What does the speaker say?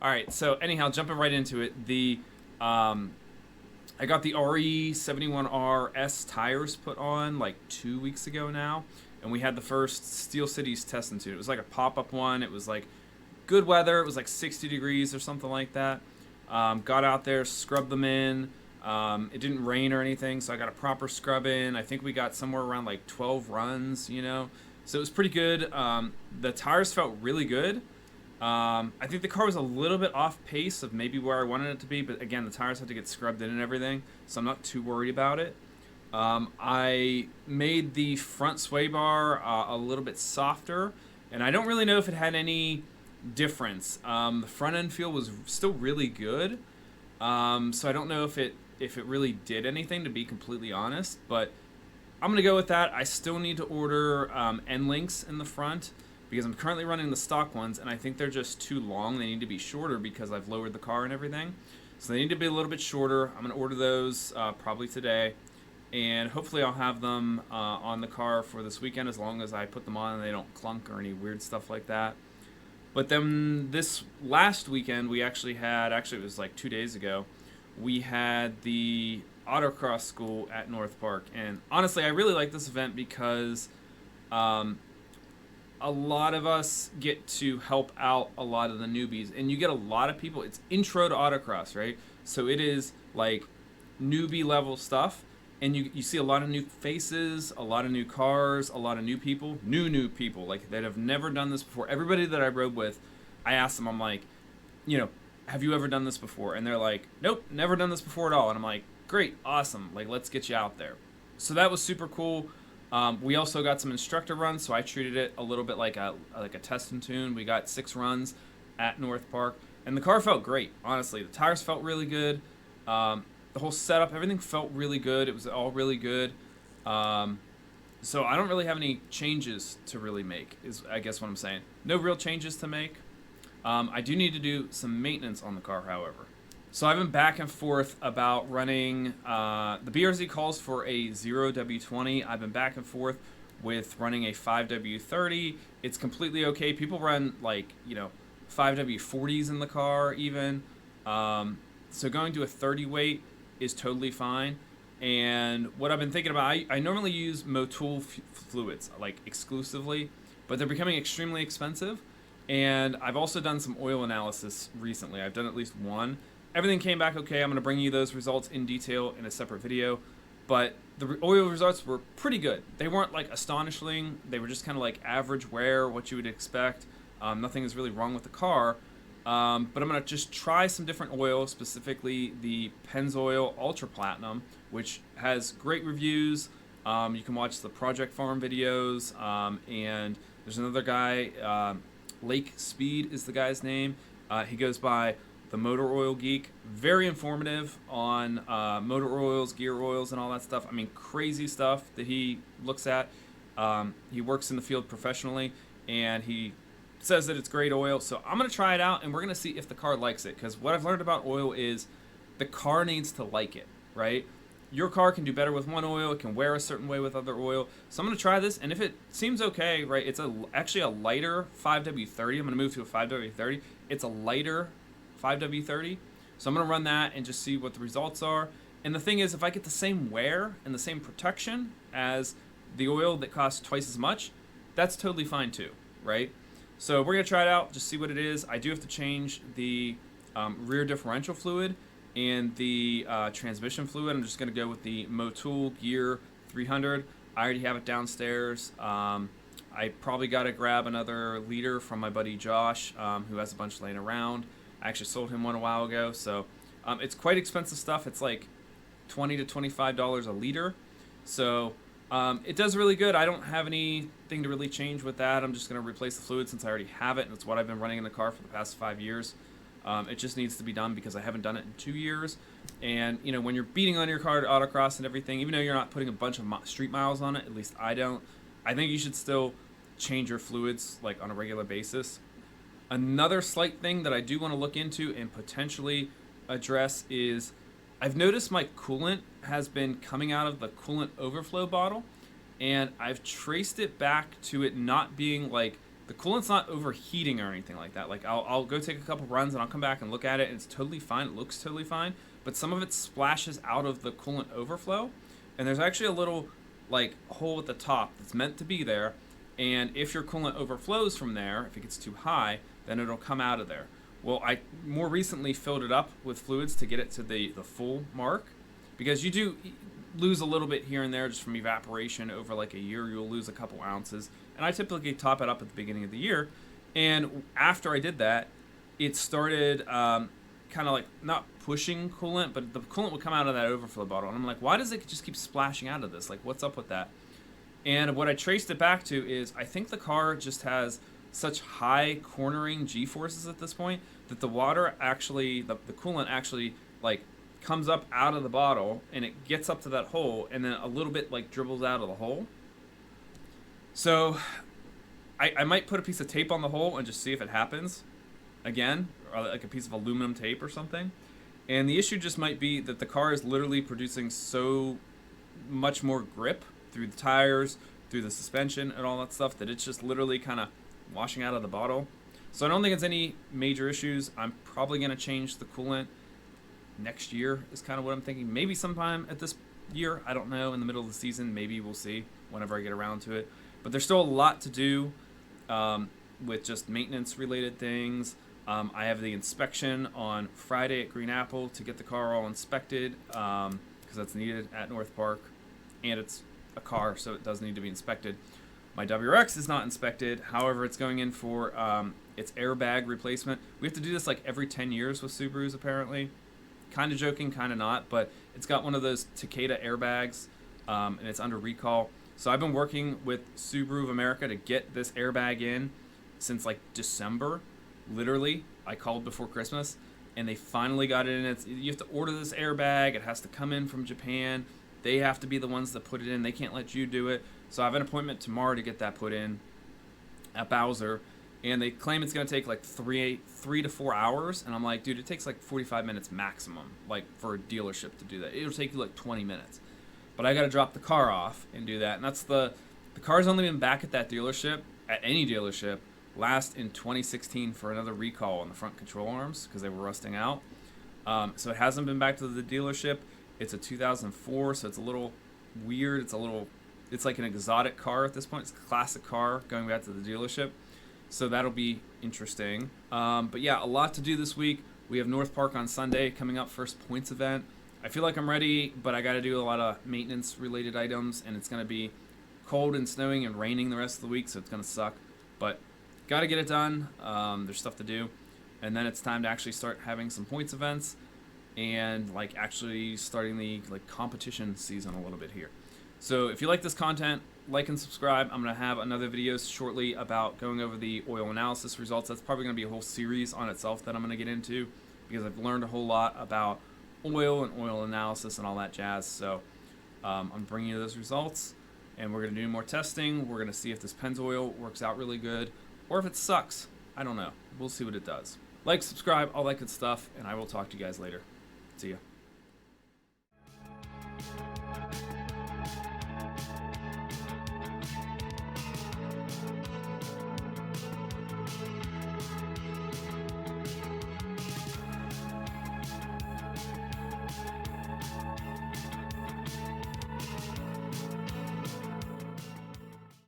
All right, so anyhow, jumping right into it, I got the RE71RS tires put on like 2 weeks ago now, and we had the first Steel Cities test and tune. It was like a pop-up one. It was like good weather. It was like 60 degrees or something like that. Got out there, scrubbed them in. It didn't rain or anything, so I got a proper scrub in. I think we got somewhere around like 12 runs, so it was pretty good. The tires felt really good. I think the car was a little bit off pace of maybe where I wanted it to be, but again, the tires had to get scrubbed in and everything, so I'm not too worried about it. I made the front sway bar a little bit softer, and I don't really know if it had any difference. The front end feel was still really good, so I don't know if it really did anything, to be completely honest, but I'm going to go with that. I still need to order end links in the front, because I'm currently running the stock ones, and I think they're just too long. They need to be shorter because I've lowered the car and everything. So they need to be a little bit shorter. I'm going to order those probably today, and hopefully I'll have them on the car for this weekend, as long as I put them on and they don't clunk or any weird stuff like that. But then this last weekend, we actually it was like 2 days ago, we had the Autocross school at North Park. And honestly, I really like this event because a lot of us get to help out a lot of the newbies, and you get a lot of people. It's intro to autocross, right? So it is like newbie level stuff, and you see a lot of new faces, a lot of new cars, a lot of new people, new people, like, that have never done this before. Everybody that I rode with, I asked them, I'm like, have you ever done this before? And they're like, nope, never done this before at all. And I'm like, great, awesome, like, let's get you out there. So that was super cool. We also got some instructor runs, so I treated it a little bit like a test and tune. We got 6 runs at North Park, and the car felt great, honestly. The tires felt really good. The whole setup, everything felt really good. It was all really good. So I don't really have any changes to really make, is I guess what I'm saying. No real changes to make. I do need to do some maintenance on the car, however. So I've been back and forth about running, the BRZ calls for a 0W20. I've been back and forth with running a 5W30. It's completely okay. People run 5W40s in the car even. So going to a 30 weight is totally fine. And what I've been thinking about, I normally use Motul fluids, like, exclusively, but they're becoming extremely expensive. And I've also done some oil analysis recently. I've done at least one. Everything came back okay. I'm going to bring you those results in detail in a separate video. But the oil results were pretty good. They weren't like astonishing. They were just kind of like average wear, what you would expect. Nothing is really wrong with the car. But I'm going to just try some different oil, specifically the Pennzoil Ultra Platinum, which has great reviews. You can watch the Project Farm videos. And there's another guy, Lake Speed is the guy's name. He goes by the Motor Oil Geek. Very informative on motor oils, gear oils, and all that stuff. I mean, crazy stuff that he looks at. He works in the field professionally, and he says that it's great oil. So I'm going to try it out, and we're going to see if the car likes it. Because what I've learned about oil is the car needs to like it, right? Your car can do better with one oil. It can wear a certain way with other oil. So I'm going to try this, and if it seems okay, right, it's actually a lighter 5W30. I'm going to move to a 5W30. It's a lighter 5W30. So I'm going to run that and just see what the results are. And the thing is, if I get the same wear and the same protection as the oil that costs twice as much, that's totally fine too, right? So we're going to try it out, just see what it is. I do have to change the rear differential fluid and the transmission fluid. I'm just going to go with the Motul Gear 300. I already have it downstairs. I probably got to grab another liter from my buddy Josh, who has a bunch laying around. I actually sold him one a while ago, so it's quite expensive stuff. It's like $20 to $25 a liter, so it does really good. I don't have anything to really change with that. I'm just going to replace the fluid since I already have it, and it's what I've been running in the car for the past 5 years. It just needs to be done because I haven't done it in 2 years, and when you're beating on your car at autocross and everything, even though you're not putting a bunch of street miles on it, at least I don't, I think you should still change your fluids like on a regular basis. Another slight thing that I do want to look into and potentially address is I've noticed my coolant has been coming out of the coolant overflow bottle, and I've traced it back to it not being like the coolant's not overheating or anything like that. Like I'll go take a couple runs and I'll come back and look at it and it's totally fine. It looks totally fine, but some of it splashes out of the coolant overflow, and there's actually a little like hole at the top that's meant to be there. And if your coolant overflows from there, if it gets too high, then it'll come out of there. Well, I more recently filled it up with fluids to get it to the full mark, because you do lose a little bit here and there just from evaporation over like a year. You'll lose a couple ounces, and I typically top it up at the beginning of the year. And after I did that, it started kind of like not pushing coolant, but the coolant would come out of that overflow bottle, and I'm like, why does it just keep splashing out of this? Like, what's up with that? And what I traced it back to is I think the car just has such high cornering G-forces at this point that the water actually, the coolant actually like comes up out of the bottle and it gets up to that hole and then a little bit like dribbles out of the hole. So I might put a piece of tape on the hole and just see if it happens again, or like a piece of aluminum tape or something. And the issue just might be that the car is literally producing so much more grip through the tires, through the suspension and all that stuff, that it's just literally kind of washing out of the bottle. So I don't think it's any major issues. I'm probably going to change the coolant next year is kind of what I'm thinking. Maybe sometime at this year, I don't know, in the middle of the season, maybe we'll see whenever I get around to it. But there's still a lot to do with just maintenance related things. I have the inspection on Friday at Green Apple to get the car all inspected, because that's needed at North Park, and it's a car, so it does need to be inspected. My WRX is not inspected. However, it's going in for its airbag replacement. We have to do this like every 10 years with Subarus, apparently. Kind of joking, kind of not, but it's got one of those Takeda airbags, and it's under recall. So I've been working with Subaru of America to get this airbag in since like December. Literally, I called before Christmas, and they finally got it in. You have to order this airbag. It has to come in from Japan. They have to be the ones that put it in. They can't let you do it. So I have an appointment tomorrow to get that put in at Bowser. And they claim it's going to take like 3 to 4 hours. And I'm like, dude, it takes like 45 minutes maximum, like for a dealership to do that. It'll take you like 20 minutes. But I got to drop the car off and do that. And that's the car's only been back at that dealership, at any dealership, last in 2016 for another recall on the front control arms because they were rusting out. So it hasn't been back to the dealership. It's a 2004, so it's a little weird. It's like an exotic car at this point. It's a classic car going back to the dealership. So that'll be interesting. But yeah, a lot to do this week. We have North Park on Sunday coming up, first points event. I feel like I'm ready, but I got to do a lot of maintenance related items, and it's going to be cold and snowing and raining the rest of the week, so it's going to suck. But got to get it done. There's stuff to do. And then it's time to actually start having some points events and like actually starting the like competition season a little bit here. So if you like this content, like and subscribe. I'm going to have another video shortly about going over the oil analysis results. That's probably going to be a whole series on itself that I'm going to get into, because I've learned a whole lot about oil and oil analysis and all that jazz. So I'm bringing you those results, and we're going to do more testing. We're going to see if this Pennzoil works out really good or if it sucks. I don't know. We'll see what it does. Like, subscribe, all that good stuff, and I will talk to you guys later. See ya.